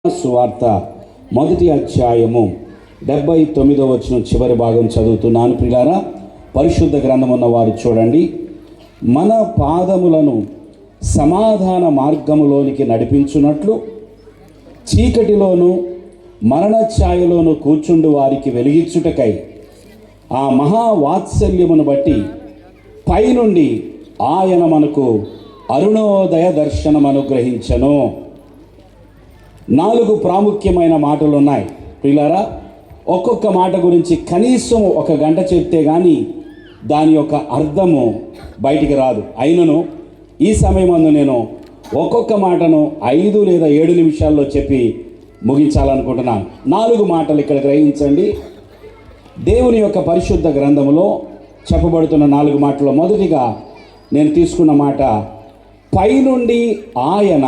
సువార్త 1వ అధ్యాయము 79వ వచనం చివరి భాగం చదువుతున్నాను. ప్రియులారా, పరిశుద్ధ గ్రంథం ఉన్నవారు చూడండి. మన పాదములను సమాధాన మార్గములోనికి నడిపించున్నట్లు చీకటిలోను మరణ ఛాయలోను కూర్చుండు వారికి వెలిగించుటకై ఆ మహావాత్సల్యమును బట్టి పైనుండి ఆయన మనకు అరుణోదయ దర్శనం అనుగ్రహించెను. 4 ప్రాముఖ్యమైన మాటలు ఉన్నాయి. ప్రియులారా, ఒక్కొక్క మాట గురించి కనీసం 1 గంట చెప్తే కానీ దాని యొక్క అర్థము బయటికి రాదు. అయినను ఈ సమయమందు నేను ఒక్కొక్క మాటను 5 లేదా 7 నిమిషాల్లో చెప్పి ముగించాలనుకుంటున్నాను. 4 మాటలు ఇక్కడ గ్రహించండి. దేవుని యొక్క పరిశుద్ధ గ్రంథములో చెప్పబడుతున్న 4 మాటలు. మొదటిగా నేను తీసుకున్న మాట, పైనుండి ఆయన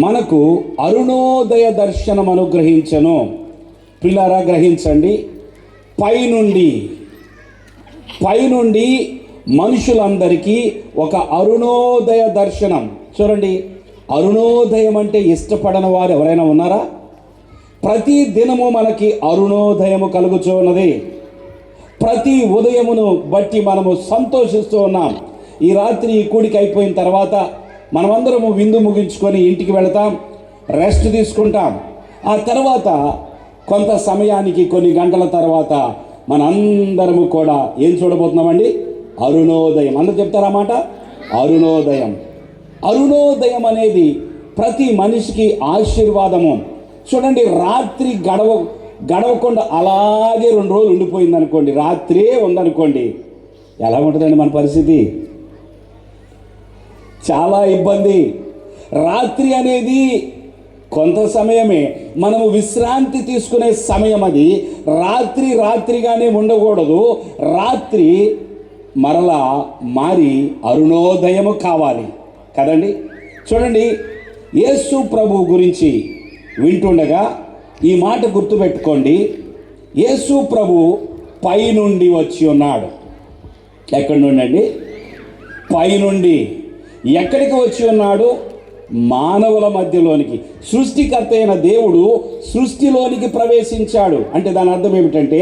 మనకు అరుణోదయ దర్శనం అనుగ్రహించెను. పిల్లరా, గ్రహించండి. పైనుండి మనుషులందరికీ ఒక అరుణోదయ దర్శనం. చూడండి, అరుణోదయం అంటే ఇష్టపడని వారు ఎవరైనా ఉన్నారా? ప్రతి దినము మనకి అరుణోదయము కలుగుతూ ఉన్నది. ప్రతి ఉదయమును బట్టి మనము సంతోషిస్తూ ఉన్నాం. ఈ రాత్రి ఈ కూడిక అయిపోయిన తర్వాత మనమందరము విందు ముగించుకొని ఇంటికి వెళతాం, రెస్ట్ తీసుకుంటాం. ఆ తర్వాత కొంత సమయానికి, కొన్ని గంటల తర్వాత మనందరము కూడా ఏం చూడబోతున్నామండి? అరుణోదయం. అందరూ చెప్తారా మాట? అరుణోదయం. అరుణోదయం అనేది ప్రతి మనిషికి ఆశీర్వాదము. చూడండి, రాత్రి గడవకుండా అలాగే 2 రోజులు ఉండిపోయింది అనుకోండి, రాత్రే ఉందనుకోండి, ఎలా ఉంటుందండి మన పరిస్థితి? చాలా ఇబ్బంది. రాత్రి అనేది కొంత సమయమే, మనము విశ్రాంతి తీసుకునే సమయం. అది రాత్రిగానే ఉండకూడదు. రాత్రి మరలా మారి అరుణోదయము కావాలి కదండి. చూడండి, యేసు ప్రభు గురించి వింటుండగా ఈ మాట గుర్తుపెట్టుకోండి. యేసు ప్రభు పైనుండి వచ్చి ఉన్నాడు. ఎక్కడి నుండి అండి? పైనుండి. ఎక్కడికి వచ్చి ఉన్నాడు? మానవుల మధ్యలోనికి. సృష్టికర్త అయిన దేవుడు సృష్టిలోనికి ప్రవేశించాడు. అంటే దాని అర్థం ఏమిటంటే,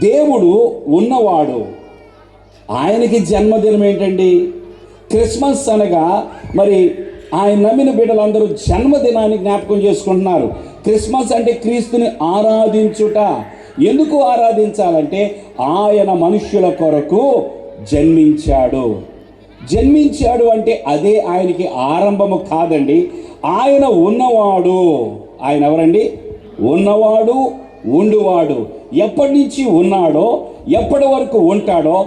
దేవుడు ఉన్నవాడు. ఆయనకి జన్మదినం ఏంటండి? క్రిస్మస్ అనగా మరి ఆయన నమ్మిన బిడ్డలందరూ జన్మదినాన్ని జ్ఞాపకం చేసుకుంటున్నారు. క్రిస్మస్ అంటే క్రీస్తుని ఆరాధించుట. ఎందుకు ఆరాధించాలంటే ఆయన మనుష్యుల కొరకు జన్మించాడు అంటే అదే ఆయనకి ఆరంభము కాదండి. ఆయన ఉన్నవాడు. ఆయన ఎవరండి? ఉన్నవాడు, ఉండువాడు. ఎప్పటి నుంచి ఉన్నాడో, ఎప్పటి వరకు ఉంటాడో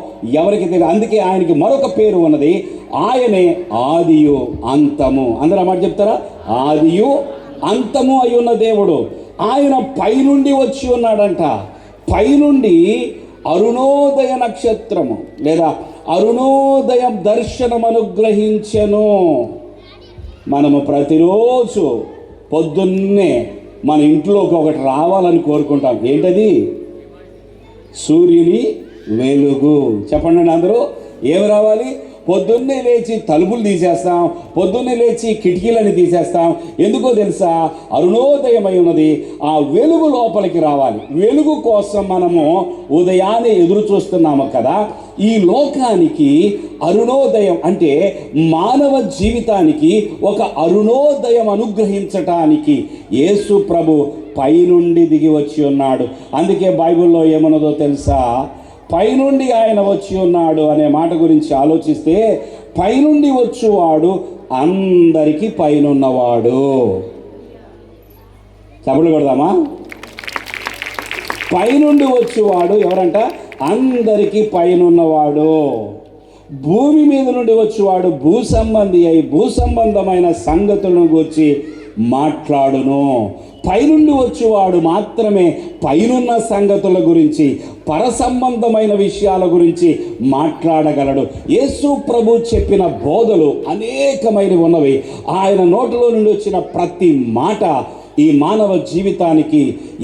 ఎవరికి తెలియదు. అందుకే ఆయనకి మరొక పేరు ఉన్నది. ఆయనే ఆదియు అంతము. అందరూ మాట చెప్తారా? ఆదియు అంతము అయి ఉన్న దేవుడు. ఆయన పైనుండి వచ్చి ఉన్నాడంట. పైనుండి అరుణోదయ నక్షత్రము లేదా అరుణోదయ దర్శనం అనుగ్రహించెను. మనము ప్రతిరోజు పొద్దున్నే మన ఇంట్లోకి ఒకటి రావాలని కోరుకుంటాం. ఏంటది? సూర్యుని వెలుగు. చెప్పండి అందరూ, ఏమి రావాలి? పొద్దున్నే లేచి తలుపులు తీసేస్తాం, పొద్దున్నే లేచి కిటికీలని తీసేస్తాం. ఎందుకో తెలుసా? అరుణోదయమై ఉన్నది. ఆ వెలుగు లోపలికి రావాలి. వెలుగు కోసం మనము ఉదయాన్నే ఎదురు చూస్తున్నాము కదా. ఈ లోకానికి అరుణోదయం అంటే మానవ జీవితానికి ఒక అరుణోదయం అనుగ్రహించటానికి యేసు ప్రభు పైనుండి దిగి వచ్చి ఉన్నాడు. అందుకే బైబిల్లో ఏమన్నదో తెలుసా? పైనుండి ఆయన వచ్చి ఉన్నాడు అనే మాట గురించి ఆలోచిస్తే, పైనుండి వచ్చువాడు అందరికీ పైనున్నవాడు. చప్పుడు కొడదామా? పైనుండి వచ్చువాడు ఎవరంట? అందరికీ పైనున్నవాడు. భూమి మీద నుండి వచ్చేవాడు భూసంబంధి అయి భూసంబంధమైన సంగతులను గురించి మాట్లాడును. పైనుండి వచ్చేవాడు మాత్రమే పైనున్న సంగతుల గురించి, పరసంబంధమైన విషయాల గురించి మాట్లాడగలడు. యేసు ప్రభు చెప్పిన బోధలు అనేకమైనవి ఉన్నవి. ఆయన నోటిలో నుండి వచ్చిన ప్రతి మాట ఈ మానవ జీవితానికి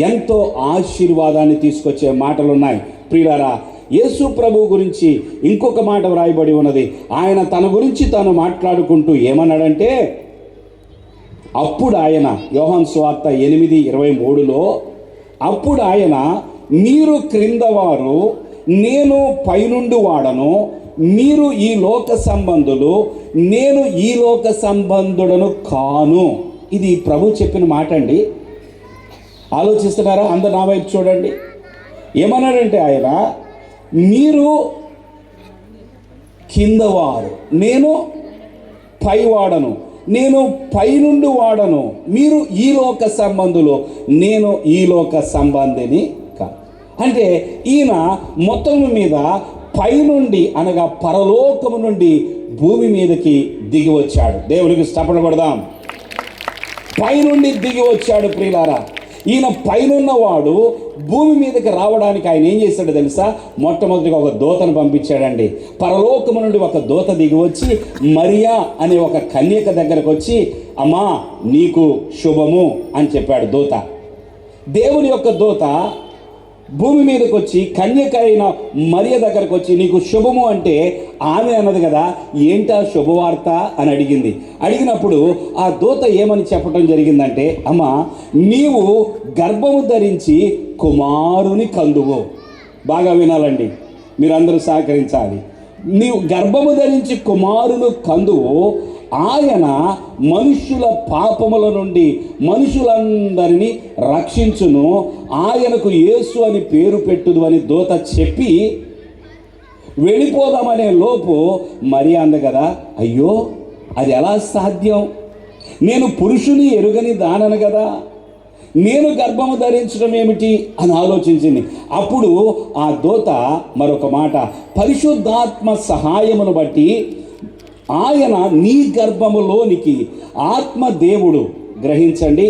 ఎంతో ఆశీర్వాదాన్ని తీసుకొచ్చే మాటలున్నాయి. ప్రియులారా, యేసు ప్రభు గురించి ఇంకొక మాట వ్రాయబడి ఉన్నది. ఆయన తన గురించి తాను మాట్లాడుకుంటూ ఏమన్నాడంటే, అప్పుడు ఆయన, యోహాను సువార్త 8:23లో, అప్పుడు ఆయన, మీరు క్రింద వారు, నేను పైనుండి వాడను, మీరు ఈ లోక సంబంధులు, నేను ఈ లోక సంబంధుడను కాను. ఇది ప్రభు చెప్పిన మాట అండి. ఆలోచిస్తున్నారా? అందరు నా వైపు చూడండి. ఏమన్నాడంటే ఆయన, మీరు కిందవారు, నేను పైవాడను, నేను పైనుండి వాడను, మీరు ఈ లోక సంబంధులు, నేను ఈ లోక సంబంధిని కాదు. అంటే ఈయన మొత్తం మీద పైనుండి అనగా పరలోకము నుండి భూమి మీదకి దిగి వచ్చాడు. దేవునికి స్తపన కొడదాం. పైనుండి దిగి వచ్చాడు ప్రియులారా. ఈయన పైనున్నవాడు భూమి మీదకి రావడానికి ఆయన ఏం చేశాడో తెలుసా? మొట్టమొదటిగా ఒక దూతను పంపించాడండి. పరలోకము నుండి ఒక దూత దిగి వచ్చి మరియా అనే ఒక కన్యక దగ్గరకు వచ్చి, అమ్మా నీకు శుభము అని చెప్పాడు దూత. దేవుని యొక్క దూత భూమి మీదకి వచ్చి కన్యక అయిన మరియ దగ్గరకు వచ్చి నీకు శుభము అంటే ఆమె అన్నది కదా, ఏంటా శుభవార్త అని అడిగింది. అడిగినప్పుడు ఆ దూత ఏమని చెప్పడం జరిగిందంటే, అమ్మా నీవు గర్భము ధరించి కుమారుని కందువు. బాగా వినాలండి, మీరందరూ సహకరించాలి. నీవు గర్భము ధరించి కుమారుని కందువు, ఆయన మనుష్యుల పాపముల నుండి మనుషులందరినీ రక్షించును, ఆయనకు యేసు అని పేరు పెట్టుదు అని దూత చెప్పి వెళ్ళిపోదామనే లోపు మరి అంది కదా, అయ్యో అది ఎలా సాధ్యం, నేను పురుషుని ఎరుగని దానను కదా, నేను గర్భము ధరించడం ఏమిటి అని ఆలోచించింది. అప్పుడు ఆ దూత మరొక మాట, పరిశుద్ధాత్మ సహాయమును బట్టి ఆయన నీ గర్భములోనికి ఆత్మదేవుడు, గ్రహించండి,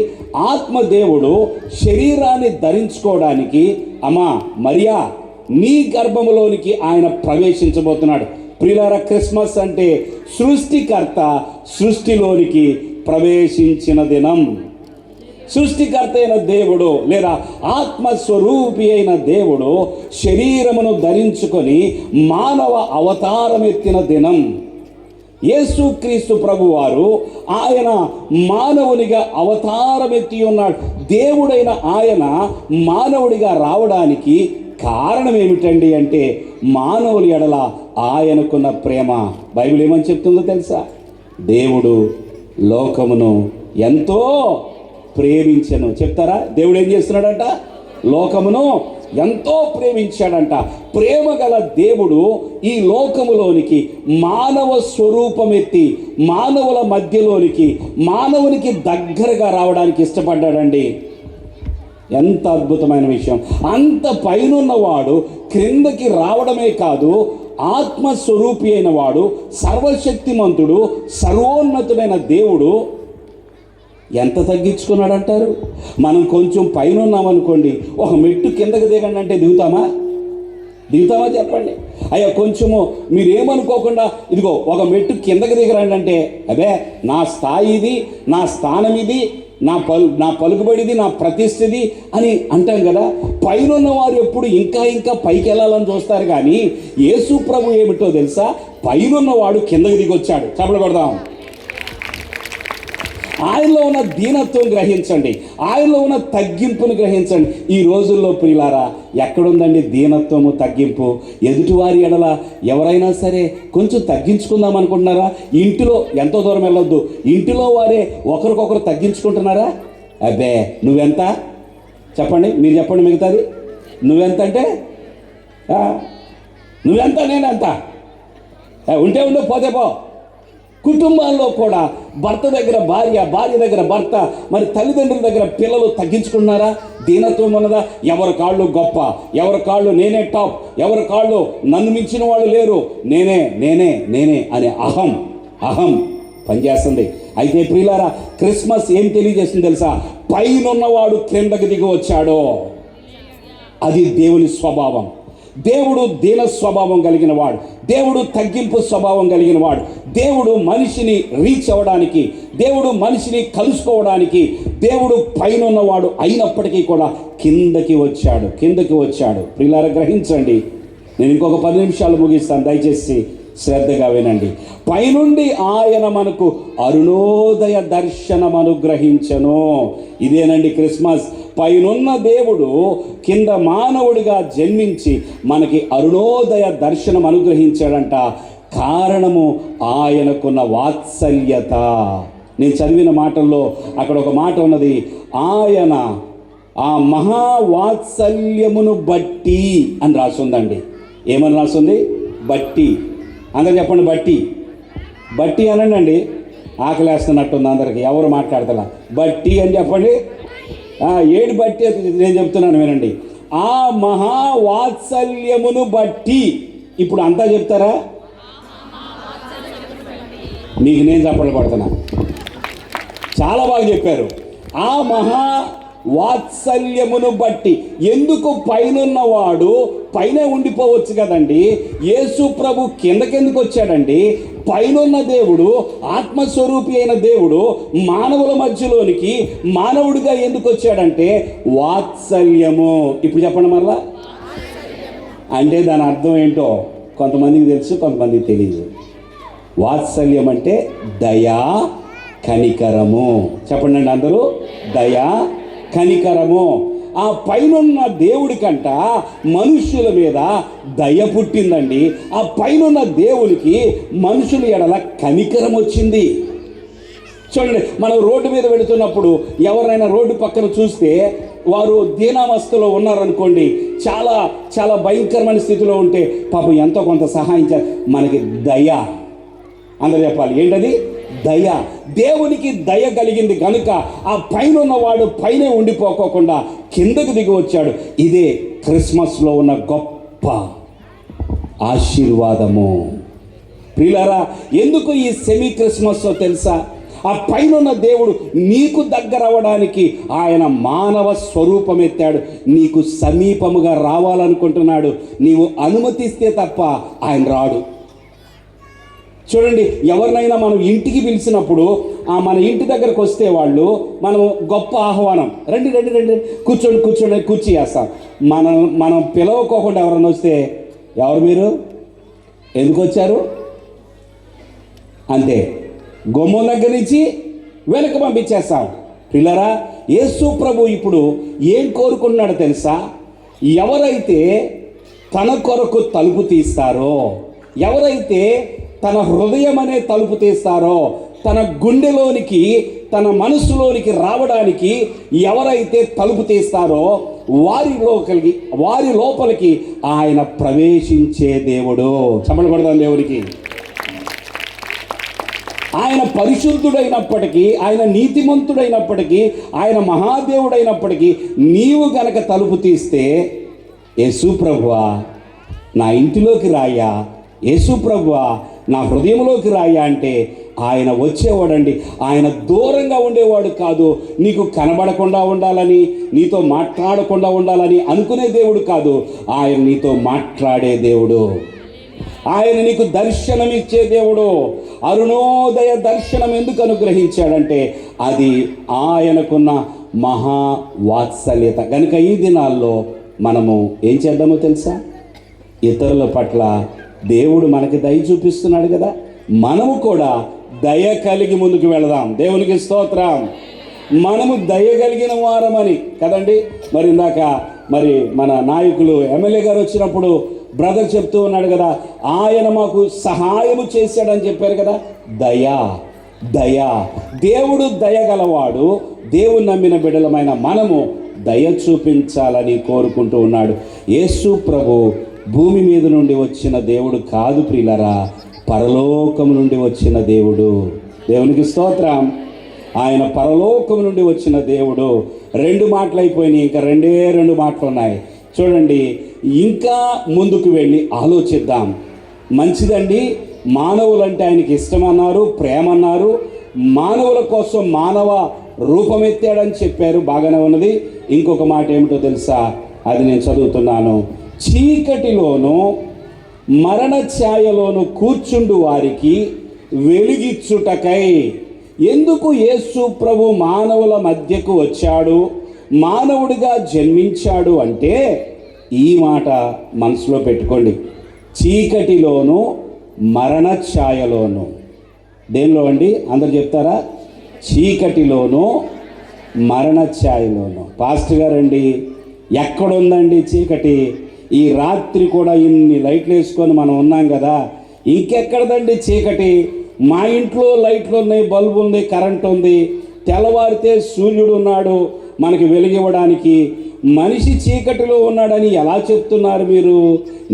ఆత్మదేవుడు శరీరాన్ని ధరించుకోవడానికి అమ్మా మరియా నీ గర్భములోనికి ఆయన ప్రవేశించబోతున్నాడు. ప్రియులారా, క్రిస్మస్ అంటే సృష్టికర్త సృష్టిలోనికి ప్రవేశించిన దినం. సృష్టికర్త అయిన దేవుడు లేదా ఆత్మస్వరూపి అయిన దేవుడు శరీరమును ధరించుకొని మానవ అవతారం ఎత్తిన దినం. యేసుక్రీస్తు ప్రభువారు ఆయన మానవునిగా అవతారం ఎత్తి ఉన్నాడు. దేవుడైన ఆయన మానవుడిగా రావడానికి కారణం ఏమిటండి అంటే మానవుల ఎడల ఆయనకున్న ప్రేమ. బైబిల్ ఏమని చెప్తుందో తెలుసా? దేవుడు లోకమును ఎంతో ప్రేమించెను. చెప్తారా? దేవుడు ఏం చేస్తున్నాడంట? లోకమును ఎంతో ప్రేమించాడంట. ప్రేమ గల దేవుడు ఈ లోకములోనికి మానవ స్వరూపం ఎత్తి మానవుల మధ్యలోనికి మానవునికి దగ్గరగా రావడానికి ఇష్టపడ్డాడండి. ఎంత అద్భుతమైన విషయం! అంత పైనున్నవాడు క్రిందకి రావడమే కాదు, ఆత్మస్వరూపి అయిన వాడు, సర్వశక్తిమంతుడు, సర్వోన్నతుడైన దేవుడు ఎంత తగ్గించుకున్నాడంటారు? మనం కొంచెం పైన ఉన్నామనుకోండి, ఒక మెట్టు కిందకి దిగండి అంటే దిగుతామా చెప్పండి? అయ్యా కొంచెము మీరేమనుకోకుండా ఇదిగో ఒక మెట్టు కిందకి దిగరండి అంటే, అదే నా స్థాయి ఇది, నా స్థానం ఇది, నా పలుకుబడిది, నా ప్రతిష్టది అని అంటాం కదా. పైన వారు ఎప్పుడు ఇంకా ఇంకా పైకి వెళ్ళాలని చూస్తారు. కానీ యేసు ప్రభు ఏమిటో తెలుసా? పైనున్నవాడు కిందకి దిగొచ్చాడు. చప్పట్లు కొడదాం. ఆయనలో ఉన్న దీనత్వం గ్రహించండి, ఆయనలో ఉన్న తగ్గింపును గ్రహించండి. ఈ రోజుల్లో ప్రియులారా, ఎక్కడుందండి దీనత్వము, తగ్గింపు? ఎదుటివారి ఎడల ఎవరైనా సరే కొంచెం తగ్గించుకుందాం అనుకుంటున్నారా? ఇంటిలో ఎంతో దూరం వెళ్ళొద్దు, ఇంటిలో వారే ఒకరికొకరు తగ్గించుకుంటున్నారా? అబ్బే నువ్వెంత చెప్పండి, మీరు చెప్పండి మిగతాది. నువ్వెంత అంటే నువ్వెంత నేనెంత, ఉంటే ఉండే పోతే పో. కుటుంబాల్లో కూడా భర్త దగ్గర భార్య, భార్య దగ్గర భర్త, మరి తల్లిదండ్రుల దగ్గర పిల్లలు తగ్గించుకున్నారా? దీనత్వం ఉన్నదా? ఎవరి కాళ్ళు గొప్ప, ఎవరి కాళ్ళు నేనే టాప్, ఎవరి కాళ్ళు నన్ను మించిన వాళ్ళు లేరు, నేనే నేనే నేనే అనే అహం పనిచేస్తుంది. అయితే ప్రియులారా, క్రిస్మస్ ఏం తెలియజేస్తుంది తెలుసా? పైనున్నవాడు క్రిందకి దిగి వచ్చాడో అది దేవుని స్వభావం. దేవుడు దీన స్వభావం కలిగిన వాడు, దేవుడు తగ్గింపు స్వభావం కలిగిన వాడు. దేవుడు మనిషిని రీచ్ అవ్వడానికి, దేవుడు మనిషిని కలుసుకోవడానికి దేవుడు పైన ఉన్నవాడు అయినప్పటికీ కూడా కిందకి వచ్చాడు. ప్రియులారా గ్రహించండి, నేను ఇంకొక 10 నిమిషాలు ముగిస్తాను. దయచేసి శ్రద్ధగా వినండి. పైనుండి ఆయన మనకు అరుణోదయ దర్శనం అనుగ్రహించను. ఇదేనండి క్రిస్మస్. పైనున్న దేవుడు కింద మానవుడిగా జన్మించి మనకి అరుణోదయ దర్శనం అనుగ్రహించాడంట. కారణము ఆయనకున్న వాత్సల్యత. నేను చదివిన మాటల్లో అక్కడ ఒక మాట ఉన్నది, ఆయన ఆ మహావాత్సల్యమును బట్టి అని రాసుందండి. ఏమని రాసుంది? బట్టి. అందరు చెప్పండి, బట్టి. బట్టి అనండి. ఆకలేస్తున్నట్టుంది అందరికి, ఎవరు మాట్లాడతలా. బట్టి అని చెప్పండి. ఏడు బట్టి నేను చెప్తున్నాను వినండి. ఆ మహావాత్సల్యమును బట్టి. ఇప్పుడు అంతా చెప్తారా? మీకు నేను చప్పట్లు పడుతున్నా. చాలా బాగా చెప్పారు. ఆ మహా వాత్సల్యమును బట్టి. ఎందుకు? పైనున్నవాడు పైనే ఉండిపోవచ్చు కదండి. యేసు ప్రభు కిందకెందుకు వచ్చాడండి? పైనున్న దేవుడు, ఆత్మస్వరూపి అయిన దేవుడు మానవుల మధ్యలోనికి మానవుడిగా ఎందుకు వచ్చాడంటే వాత్సల్యము. ఇప్పుడు చెప్పండి మరలా. అంటే దాని అర్థం ఏంటో కొంతమందికి తెలుసు, కొంతమందికి తెలియదు. వాత్సల్యం అంటే దయా, కనికరము. చెప్పండి అండి అందరూ. దయా, కనికరము. ఆ పైనున్న దేవుడి కంట మనుష్యుల మీద దయ పుట్టిందండి. ఆ పైనున్న దేవునికి మనుషుల ఎడల కనికరం వచ్చింది. చూడండి, మనం రోడ్డు మీద వెళుతున్నప్పుడు ఎవరైనా రోడ్డు పక్కన చూస్తే వారు దీనావస్థలో ఉన్నారనుకోండి, చాలా చాలా భయంకరమైన స్థితిలో ఉంటే పాపం ఎంతో కొంత సహాయించారు. మనకి దయ. అందరూ చెప్పాలి, ఏంటది? దయ. దేవునికి దయ కలిగింది కనుక ఆ పైన ఉన్నవాడు పైనే ఉండిపోకోకుండా కిందకు దిగి వచ్చాడు. ఇదే క్రిస్మస్లో ఉన్న గొప్ప ఆశీర్వాదము. ప్రియులారా, ఎందుకు ఈ సెమీ క్రిస్మస్ తెలుసా? ఆ పైన దేవుడు నీకు దగ్గర అవ్వడానికి ఆయన మానవ స్వరూపం ఎత్తాడు. నీకు సమీపముగా రావాలనుకుంటున్నాడు. నీవు అనుమతిస్తే తప్ప ఆయన రాడు. చూడండి, ఎవరినైనా మనం ఇంటికి పిలిచినప్పుడు మన ఇంటి దగ్గరకు వస్తే వాళ్ళు మనం గొప్ప ఆహ్వానం, రండి రండి రండి, కూర్చోండి కూర్చోండి, కూర్చి వేస్తాం. మనం పిలవకోకుండా ఎవరైనా వస్తే, ఎవరు మీరు, ఎందుకు వచ్చారు అంతే, గుమ్మం దగ్గర నుంచి వెనక పంపించేస్తాం. పిల్లరా, యేసు ప్రభు ఇప్పుడు ఏం కోరుకున్నాడో తెలుసా? ఎవరైతే తన కొరకు తలుపు తీస్తారో, ఎవరైతే తన హృదయం అనే తలుపు తీస్తారో, తన గుండెలోనికి, తన మనసులోనికి రావడానికి ఎవరైతే తలుపు తీస్తారో వారి లోపలికి ఆయన ప్రవేశించే దేవుడు. చెప్పకూడదు దేవుడికి. ఆయన పరిశుద్ధుడైనప్పటికీ, ఆయన నీతిమంతుడైనప్పటికీ, ఆయన మహాదేవుడైనప్పటికీ నీవు గనక తలుపు తీస్తే, యేసు ప్రభువా నా ఇంటిలోకి రాయా, యేసు ప్రభువా నా హృదయంలోకి రాయా అంటే ఆయన వచ్చేవాడండి. ఆయన దూరంగా ఉండేవాడు కాదు. నీకు కనబడకుండా ఉండాలని, నీతో మాట్లాడకుండా ఉండాలని అనుకునే దేవుడు కాదు. ఆయన నీతో మాట్లాడే దేవుడు. ఆయన నీకు దర్శనమిచ్చే దేవుడు. అరుణోదయ దర్శనం ఎందుకు అనుగ్రహించాడంటే అది ఆయనకున్న మహా వాత్సల్యత. కనుక ఈ దినాల్లో మనము ఏం చేద్దామో తెలుసా? ఇతరుల పట్ల దేవుడు మనకి దయ చూపిస్తున్నాడు కదా, మనము కూడా దయ కలిగి ముందుకు వెళదాం. దేవునికి స్తోత్రం. మనము దయ కలిగిన వారమని కదండి. మరి ఇందాక మన నాయకులు ఎమ్మెల్యే గారు వచ్చినప్పుడు బ్రదర్ చెప్తూ ఉన్నాడు కదా, ఆయన మాకు సహాయము చేశాడని చెప్పారు కదా. దయా, దయా. దేవుడు దయగలవాడు. దేవుని నమ్మిన బిడ్డలమైన మనము దయ చూపించాలని కోరుకుంటూ ఉన్నాడు. యేసు ప్రభు భూమి మీద నుండి వచ్చిన దేవుడు కాదు ప్రియులరా, పరలోకం నుండి వచ్చిన దేవుడు. దేవునికి స్తోత్రం. ఆయన పరలోకం నుండి వచ్చిన దేవుడు. 2 మాటలు అయిపోయినాయి, ఇంకా 2 మాటలు ఉన్నాయి. చూడండి, ఇంకా ముందుకు వెళ్ళి ఆలోచిద్దాం. మంచిదండి, మానవులంటే ఆయనకి ఇష్టమన్నారు, ప్రేమ అన్నారు, మానవుల కోసం మానవ రూపమెత్తాడని చెప్పారు, బాగానే ఉన్నది. ఇంకొక మాట ఏమిటో తెలుసా? అది నేను చదువుతున్నాను. చీకటిలోను మరణ ఛాయలోను కూర్చుండు వారికి వెలుగిచ్చుటకై. ఎందుకు యేసు ప్రభు మానవుల మధ్యకు వచ్చాడు, మానవుడిగా జన్మించాడు అంటే ఈ మాట మనసులో పెట్టుకోండి. చీకటిలోను మరణ ఛాయలోను. దేనిలో అండి? అందరు చెప్తారా? చీకటిలోను మరణ ఛాయలోను. పాస్టర్ గారండి, ఎక్కడుందండి చీకటి? ఈ రాత్రి కూడా ఇన్ని లైట్లు వేసుకొని మనం ఉన్నాం కదా, ఇంకెక్కడదండి చీకటి? మా ఇంట్లో లైట్లు ఉన్నాయి, బల్బు ఉంది, కరెంట్ ఉంది, తెల్లవారితే సూర్యుడు ఉన్నాడు మనకి వెలిగివ్వడానికి. మనిషి చీకటిలో ఉన్నాడని ఎలా చెప్తున్నారు మీరు?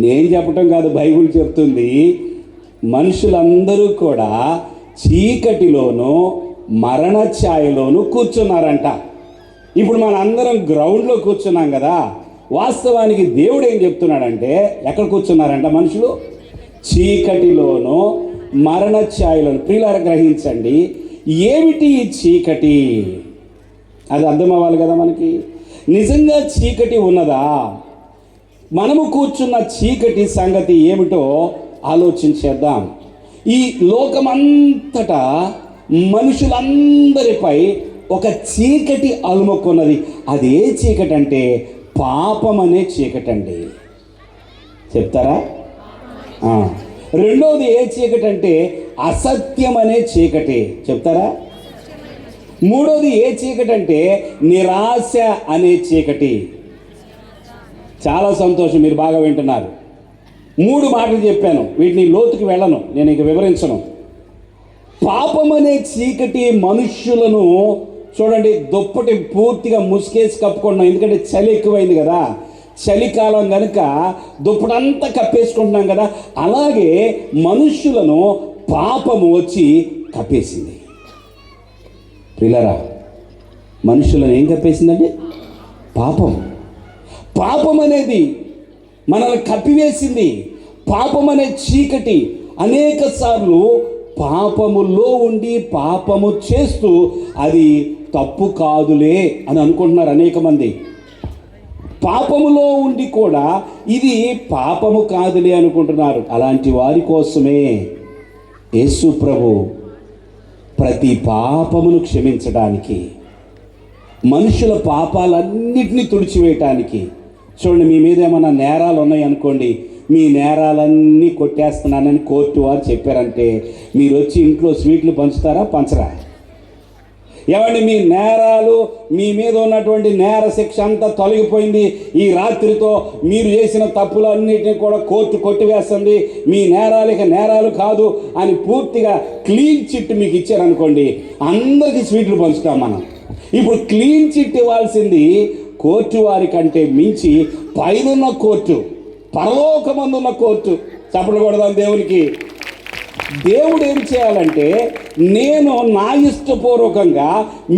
నేను చెప్పటం కాదు, బైబిల్ చెప్తుంది. మనుషులందరూ కూడా చీకటిలోనూ మరణ ఛాయలోనూ కూర్చున్నారంట. ఇప్పుడు మన అందరం గ్రౌండ్లో కూర్చున్నాం కదా, వాస్తవానికి దేవుడు ఏం చెప్తున్నాడంటే, ఎక్కడ కూర్చున్నారంట మనుషులు? చీకటిలోనూ మరణ ఛాయలోను. ప్రియులారా, గ్రహించండి, ఏమిటి ఈ చీకటి? అది అర్థం అవ్వాలి కదా మనకి. నిజంగా చీకటి ఉన్నదా? మనము కూర్చున్న చీకటి సంగతి ఏమిటో ఆలోచించేద్దాం. ఈ లోకమంతటా మనుషులందరిపై ఒక చీకటి అలుముకున్నది. అదే చీకటి అంటే పాపం అనే చీకటి అండి. చెప్తారా? రెండవది ఏ చీకటి అంటే అసత్యం అనే చీకటి. చెప్తారా? మూడవది ఏ చీకటి అంటే నిరాశ అనే చీకటి. చాలా సంతోషం, మీరు బాగా వింటున్నారు. 3 మాటలు చెప్పాను, వీటిని లోతుకి వెళ్ళను, నేను ఇక వివరించను. పాపం అనే చీకటి మనుష్యులను చూడండి, దుప్పటి పూర్తిగా ముసుకేసి కప్పుకుంటున్నాం, ఎందుకంటే చలి ఎక్కువైంది కదా, చలికాలం కనుక దుప్పటంతా కప్పేసుకుంటున్నాం కదా. అలాగే మనుష్యులను పాపము వచ్చి కప్పేసింది. ప్రియులారా, మనుషులను ఏం కప్పేసిందండి? పాపం. పాపం అనేది మనల్ని కప్పివేసింది. పాపం అనే చీకటి అనేక సార్లు పాపములో ఉండి పాపము చేస్తూ అది తప్పు కాదులే అని అనుకుంటున్నారు అనేక మంది. పాపములో ఉండి కూడా ఇది పాపము కాదులే అనుకుంటున్నారు. అలాంటి వారి కోసమే యేసు ప్రభు ప్రతి పాపమును క్షమించడానికి, మనుషుల పాపాలన్నిటినీ తుడిచివేయటానికి. చూడండి, మీ మీద ఏమైనా నేరాలు ఉన్నాయనుకోండి, మీ నేరాలన్నీ కొట్టేస్తున్నానని కోర్టు వారు చెప్పారంటే మీరు వచ్చి ఇంట్లో స్వీట్లు పంచుతారా? పంచరా? ఏమండి, మీ నేరాలు, మీ మీద ఉన్నటువంటి నేర శిక్ష అంతా తొలగిపోయింది, ఈ రాత్రితో మీరు చేసిన తప్పులన్నిటిని కూడా కోర్టు కొట్టివేస్తుంది, మీ నేరాలు ఇక నేరాలు కాదు అని పూర్తిగా క్లీన్ చిట్ మీకు ఇచ్చారనుకోండి, అందరికీ స్వీట్లు పంచుతాం మనం. ఇప్పుడు క్లీన్ చిట్ ఇవ్వాల్సింది కోర్టు వారి కంటే మించి పైనున్న కోర్టు, పరలోకమందున్న కోర్టు. చప్పట్లు కొడదాం దేవునికి. దేవుడు ఏం చేయాలంటే, నేను నా ఇష్టపూర్వకంగా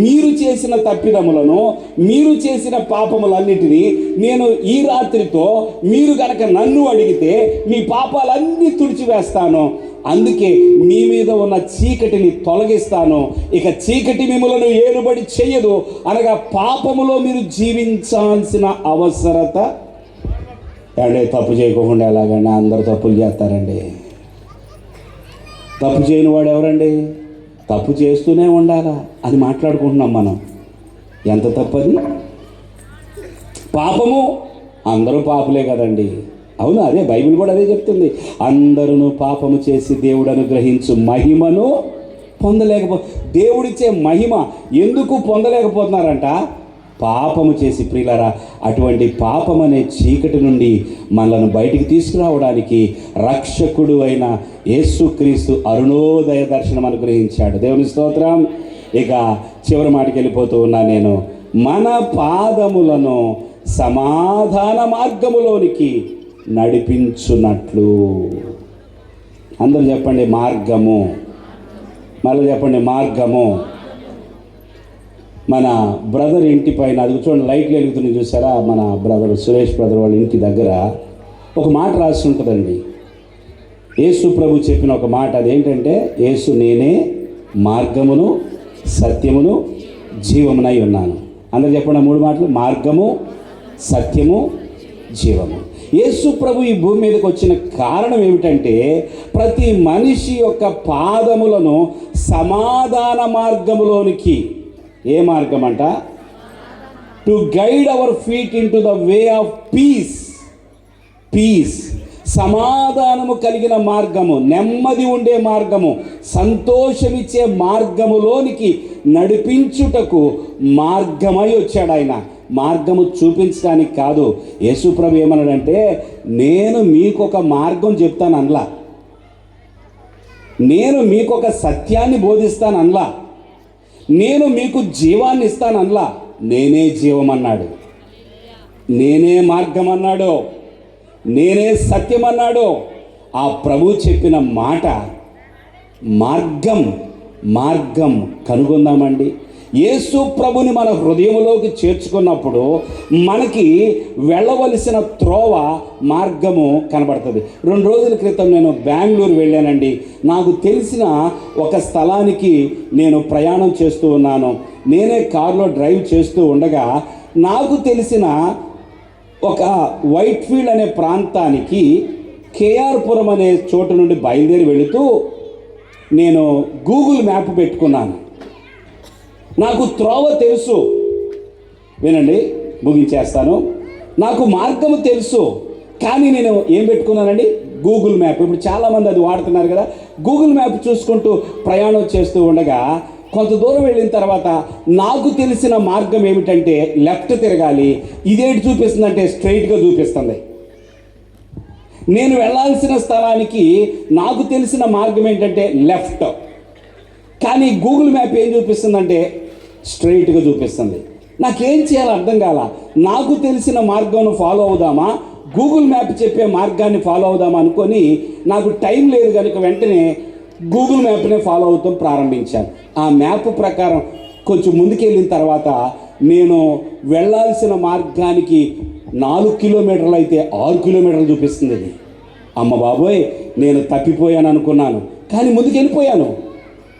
మీరు చేసిన తప్పిదములను, మీరు చేసిన పాపములన్నిటినీ నేను ఈ రాత్రితో మీరు కనుక నన్ను అడిగితే మీ పాపాలన్నీ తుడిచివేస్తాను. అందుకే మీ మీద ఉన్న చీకటిని తొలగిస్తాను. ఇక చీకటి మిమ్మలను ఏలుబడి చెయ్యదు. అనగా పాపములో మీరు జీవించాల్సిన అవసరత. అంటే తప్పు చేయకుండా ఎలాగండి? అందరూ తప్పులు చేస్తారండి. తప్పు చేయని వాడు ఎవరండి? తప్పు చేస్తూనే ఉండాలా అని మాట్లాడుకుంటున్నాం మనం. ఎంత తప్పది? పాపము, అందరూ పాపులే కదండి. అవును, అదే బైబిల్ కూడా అదే చెప్తుంది. అందరూ పాపము చేసి దేవుడు అనుగ్రహించు మహిమను దేవుడిచ్చే మహిమ ఎందుకు పొందలేకపోతున్నారంట? పాపము చేసి. ప్రియులారా, అటువంటి పాపం అనే చీకటి నుండి మనల్ని బయటికి తీసుకురావడానికి రక్షకుడు అయిన యేసుక్రీస్తు అరుణోదయ దర్శనం అనుగ్రహించాడు. దేవుని స్తోత్రం. ఇక చివరి మాటకి వెళ్ళిపోతూ ఉన్నా నేను. మన పాదములను సమాధాన మార్గములోనికి నడిపించున్నట్లు. అందరూ చెప్పండి, మార్గము. మళ్ళీ చెప్పండి, మార్గము. మన బ్రదర్ ఇంటి పైన, అది చూడండి, లైట్లు వెలుగుతున్నాయి చూసారా? మన బ్రదర్ సురేష్ బ్రదర్ వాళ్ళ ఇంటి దగ్గర ఒక మాట రాసి ఉంటుందండి. యేసు ప్రభు చెప్పిన ఒక మాట. అదేంటంటే, యేసు నేనే మార్గమును సత్యమును జీవమునై ఉన్నాను. అందరూ చెప్పండి 3 మాటలు: మార్గము, సత్యము, జీవము. యేసు ప్రభు ఈ భూమి మీదకి వచ్చిన కారణం ఏమిటంటే, ప్రతి మనిషి యొక్క పాదములను సమాధాన మార్గములోనికి. ఏ మార్గం అంట? To guide our feet into the way of peace. Peace, సమాధానము కలిగిన మార్గము, నెమ్మది ఉండే మార్గము, సంతోషమిచ్చే మార్గములోనికి నడిపించుటకు మార్గమై వచ్చాడు ఆయన. మార్గము చూపించడానికి కాదు. యేసుప్రభు ఏమన్నాడంటే, నేను మీకు ఒక మార్గం చెప్తాను అనలా, నేను మీకు ఒక సత్యాన్ని బోధిస్తాను అనలా, నేను మీకు జీవాన్ని ఇస్తాను అనలా, నేనే జీవం అన్నాడు, నేనే మార్గం అన్నాడు, నేనే సత్యం అన్నాడు. ఆ ప్రభు చెప్పిన మాట మార్గం కనుగొందామండి. యేసు ప్రభుని మన హృదయంలోకి చేర్చుకున్నప్పుడు మనకి వెళ్ళవలసిన త్రోవ, మార్గము కనబడుతుంది. 2 రోజుల క్రితం నేను బెంగళూరు వెళ్ళానండి. నాకు తెలిసిన ఒక స్థలానికి నేను ప్రయాణం చేస్తూ ఉన్నాను. నేనే కారులో డ్రైవ్ చేస్తూ ఉండగా నాకు తెలిసిన ఒక వైట్ ఫీల్డ్ అనే ప్రాంతానికి కేఆర్పురం అనే చోటు నుండి బయలుదేరి వెళుతూ నేను గూగుల్ మ్యాప్ పెట్టుకున్నాను. నాకు త్రోవ తెలుసు. వినండి, ముగించేస్తాను. నాకు మార్గము తెలుసు, కానీ నేను ఏం పెట్టుకున్నానండి? Google map. ఇప్పుడు చాలామంది అది వాడుతున్నారు కదా. గూగుల్ మ్యాప్ చూసుకుంటూ ప్రయాణం చేస్తూ ఉండగా కొంత దూరం వెళ్ళిన తర్వాత నాకు తెలిసిన మార్గం ఏమిటంటే లెఫ్ట్ తిరగాలి. ఇదేంటి చూపిస్తుందంటే స్ట్రైట్గా చూపిస్తుంది. నేను వెళ్ళాల్సిన స్థలానికి నాకు తెలిసిన మార్గం ఏంటంటే లెఫ్ట్, కానీ గూగుల్ మ్యాప్ ఏం చూపిస్తుందంటే స్ట్రైట్గా చూపిస్తుంది. నాకేం చేయాలో అర్థం కాల. నాకు తెలిసిన మార్గం ఫాలో అవుదామా, గూగుల్ మ్యాప్ చెప్పే మార్గాన్ని ఫాలో అవుదామా అనుకొని నాకు టైం లేదు కనుక వెంటనే గూగుల్ మ్యాప్నే ఫాలో అవుతాం ప్రారంభించాను. ఆ మ్యాప్ ప్రకారం కొంచెం ముందుకెళ్ళిన తర్వాత నేను వెళ్ళాల్సిన మార్గానికి 4 కిలోమీటర్లు అయితే 6 కిలోమీటర్లు చూపిస్తుంది. అది అమ్మ బాబోయ్, నేను తప్పిపోయాను అనుకున్నాను, కానీ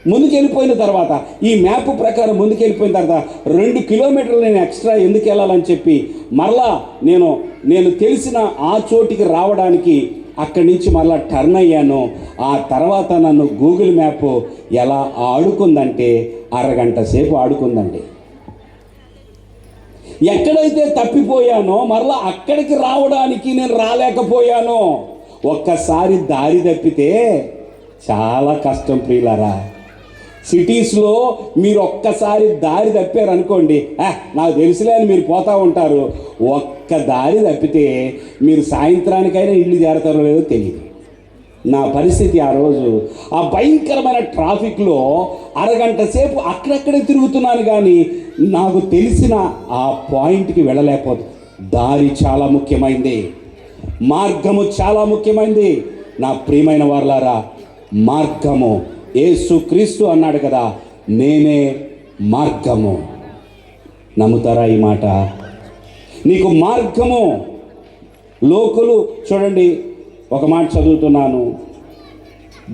ముందుకెళ్ళిపోయిన తర్వాత ఈ మ్యాప్ ప్రకారం ముందుకెళ్ళిపోయిన తర్వాత 2 కిలోమీటర్లు నేను ఎక్స్ట్రా ఎందుకు వెళ్ళాలని చెప్పి మరలా నేను తెలిసిన ఆ చోటికి రావడానికి అక్కడి నుంచి మరలా టర్న్ అయ్యాను. ఆ తర్వాత నన్ను గూగుల్ మ్యాప్ ఎలా ఆడుకుందంటే అరగంట సేపు ఆడుకుందండి. ఎక్కడైతే తప్పిపోయానో మరలా అక్కడికి రావడానికి నేను రాలేకపోయాను. ఒక్కసారి దారి తప్పితే చాలా కష్టం ప్రియులారా. సిటీస్లో మీరు ఒక్కసారి దారి తప్పారనుకోండి, నాకు తెలుసులే అని మీరు పోతూ ఉంటారు. ఒక్క దారి తప్పితే మీరు సాయంత్రానికైనా ఇల్లు చేరతారో లేదో తెలియదు. నా పరిస్థితి ఆ రోజు ఆ భయంకరమైన ట్రాఫిక్లో అరగంట సేపు అక్కడక్కడే తిరుగుతున్నాను, కానీ నాకు తెలిసిన ఆ పాయింట్కి వెళ్ళలేకపోతుంది. దారి చాలా ముఖ్యమైంది, మార్గము చాలా ముఖ్యమైంది. నా ప్రియమైన వారలారా, మార్గము యేసుక్రీస్తు అన్నాడు కదా, నేనే మార్గము. నమ్ముతారా ఈ మాట? నీకు మార్గము. లోకులు చూడండి, ఒక మాట చదువుతున్నాను.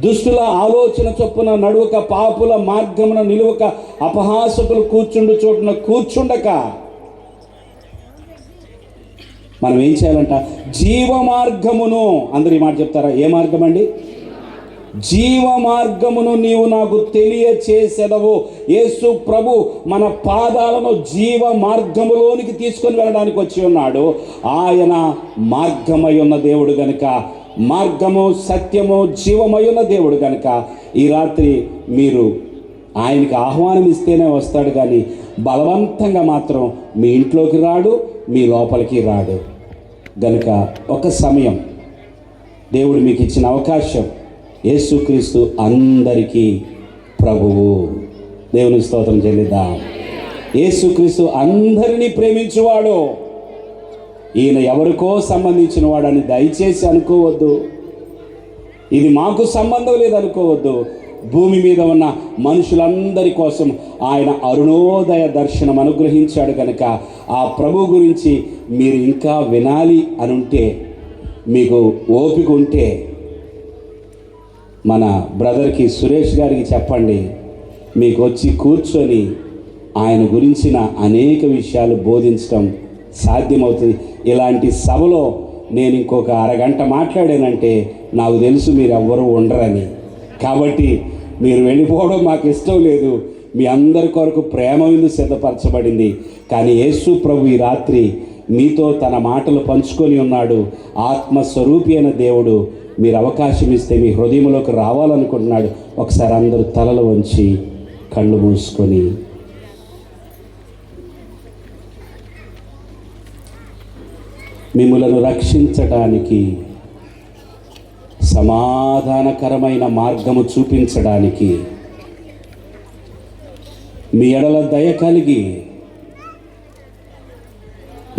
దుష్టుల ఆలోచన చొప్పున నడువక, పాపుల మార్గమున నిలువక, అపహాసకులు కూర్చుండు చోటున కూర్చుండక. మనం ఏం చేయాలంట? జీవ మార్గమును. అందరు ఈ మాట చెప్తారా? ఏ మార్గం అండి? జీవ మార్గమును నీవు నాకు తెలియచేసెదవు. యేసు ప్రభు మన పాదాలను జీవ మార్గములోనికి తీసుకొని వెళ్ళడానికి వచ్చి ఉన్నాడు. ఆయన మార్గమై ఉన్న దేవుడు గనుక, మార్గము సత్యము జీవమై ఉన్న దేవుడు గనుక ఈ రాత్రి మీరు ఆయనకి ఆహ్వానం ఇస్తేనే వస్తాడు, కానీ బలవంతంగా మాత్రం మీ ఇంట్లోకి రాడు, మీ లోపలికి రాడు. గనుక ఒక సమయం దేవుడు మీకు ఇచ్చిన అవకాశం. యేసుక్రీస్తు అందరికీ ప్రభువు. దేవుని స్తోత్రం చెల్లిద్దాం. యేసుక్రీస్తు అందరినీ ప్రేమించువాడు. ఈయన ఎవరికో సంబంధించిన వాడని దయచేసి అనుకోవద్దు. ఇది మాకు సంబంధం లేదనుకోవద్దు. భూమి మీద ఉన్న మనుషులందరి కోసం ఆయన అరుణోదయ దర్శనం అనుగ్రహించాడు కనుక ఆ ప్రభు గురించి మీరు ఇంకా వినాలి అనుంటే, మీకు ఓపిక ఉంటే మన బ్రదర్కి సురేష్ గారికి చెప్పండి. మీకు వచ్చి కూర్చొని ఆయన గురించిన అనేక విషయాలు బోధించడం సాధ్యమవుతుంది. ఇలాంటి సభలో నేను ఇంకొక అరగంట మాట్లాడానంటే నాకు తెలుసు మీరు ఎవ్వరూ ఉండరని. కాబట్టి మీరు వెళ్ళిపోవడం మాకు ఇష్టం లేదు. మీ అందరి కొరకు ప్రేమ విందు సిద్ధపరచబడింది. కానీ యేసు ప్రభు ఈ రాత్రి మీతో తన మాటలు పంచుకొని ఉన్నాడు. ఆత్మస్వరూపి అయిన దేవుడు మీరు అవకాశం ఇస్తే మీ హృదయంలోకి రావాలనుకుంటున్నాడు. ఒకసారి అందరూ తలలు వంచి కళ్ళు మూసుకొని మిమ్ములను రక్షించడానికి, సమాధానకరమైన మార్గము చూపించడానికి, మీ ఎడల దయ కలిగి,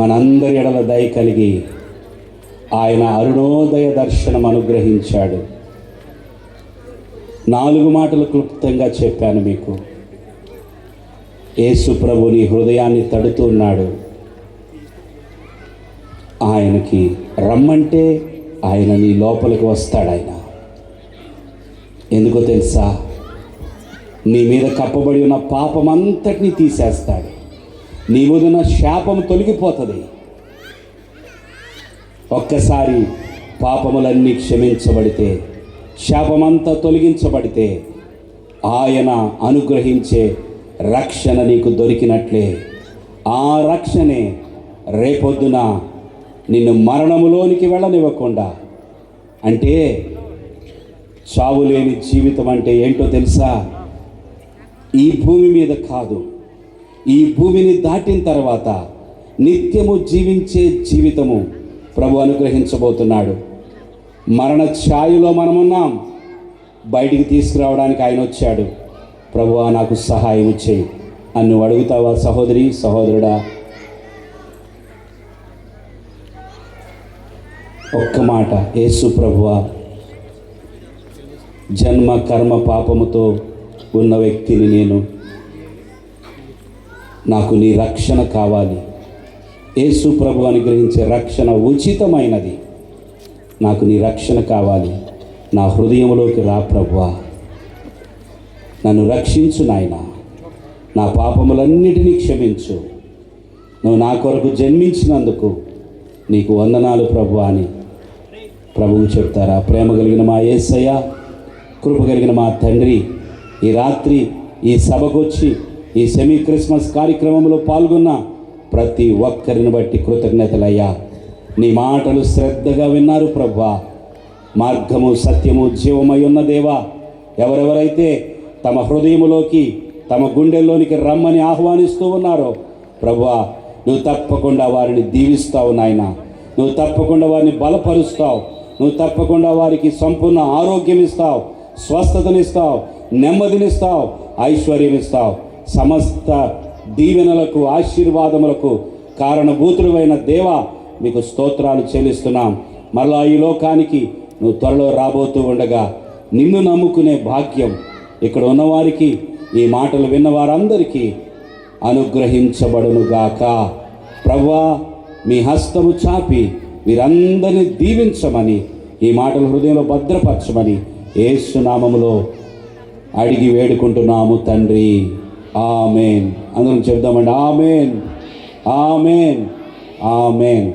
మనందరి ఎడల దయ కలిగి ఆయన అరుణోదయ దర్శనం అనుగ్రహించాడు. 4 మాటలు క్లుప్తంగా చెప్పాను మీకు. యేసు ప్రభు నీ హృదయాన్ని తడుతూ ఉన్నాడు. ఆయనకి రమ్మంటే ఆయన నీ లోపలికి వస్తాడు. ఆయన ఎందుకో తెలుసా? నీ మీద కప్పబడి ఉన్న పాపమంతటినీ తీసేస్తాడు. నీ మీదున్న శాపం తొలగిపోతుంది. ఒక్కసారి పాపములన్నీ క్షమించబడితే, శాపమంతా తొలగించబడితే ఆయన అనుగ్రహించే రక్షణ నీకు దొరికినట్లే. ఆ రక్షణే రేపొద్దున నిన్ను మరణములోనికి వెళ్ళనివ్వకుండా, అంటే చావులేని జీవితం అంటే ఏంటో తెలుసా? ఈ భూమి మీద కాదు, ఈ భూమిని దాటిన తర్వాత నిత్యము జీవించే జీవితము ప్రభు అనుగ్రహించబోతున్నాడు. మరణ ఛాయలో మనమున్నాం. బయటికి తీసుకురావడానికి ఆయన వచ్చాడు. ప్రభువా నాకు సహాయం చేయి అని నువ్వు అడుగుతావా సహోదరి, సహోదరుడా? ఒక్క మాట, యేసు ప్రభువా, జన్మ కర్మ పాపముతో ఉన్న వ్యక్తిని నేను, నాకు నీ రక్షణ కావాలి. యేసు ప్రభు అనుగ్రహించే రక్షణ ఉచితమైనది. నాకు నీ రక్షణ కావాలి. నా హృదయంలోకి రా ప్రభువా, నన్ను రక్షించు నాయనా, నా పాపములన్నిటినీ క్షమించు. నువ్వు నా కొరకు జన్మించినందుకు నీకు వందనాలు ప్రభువా అని ప్రభువు చెప్తారా? ప్రేమ కలిగిన మా యేసయ్య, కృప కలిగిన మా తండ్రి, ఈ రాత్రి ఈ సభకొచ్చి ఈ సెమీ క్రిస్మస్ కార్యక్రమంలో పాల్గొన్న ప్రతి ఒక్కరిని బట్టి కృతజ్ఞతలయ్యా. నీ మాటలు శ్రద్ధగా విన్నారు ప్రభువా. మార్గము, సత్యము, జీవమై ఉన్న దేవా, ఎవరెవరైతే తమ హృదయములోకి, తమ గుండెల్లోనికి రమ్మని ఆహ్వానిస్తూ ఉన్నారో ప్రభువా, నువ్వు తప్పకుండా వారిని దీవిస్తావు నాయన. నువ్వు తప్పకుండా వారిని బలపరుస్తావు. నువ్వు తప్పకుండా వారికి సంపూర్ణ ఆరోగ్యం ఇస్తావు, స్వస్థతనిస్తావు, నెమ్మదినిస్తావు, ఐశ్వర్యం ఇస్తావు. సమస్త దీవెనలకు, ఆశీర్వాదములకు కారణభూతుడైన దేవా, మీకు స్తోత్రాలు చెల్లిస్తున్నాం. మరలా ఈ లోకానికి నువ్వు త్వరలో రాబోతూ ఉండగా నిన్ను నమ్ముకునే భాగ్యం ఇక్కడ ఉన్నవారికి, ఈ మాటలు విన్న వారందరికీ అనుగ్రహించబడునుగాక. ప్రభువా, మీ హస్తము చాపి వీరందరినీ దీవించమని, ఈ మాటలు హృదయంలో భద్రపరచమని యేసు నామములో అడిగి వేడుకుంటున్నాము తండ్రి. ఆమేన్. అందరం చెప్దామండి, ఆమేన్, ఆమేన్, ఆమేన్.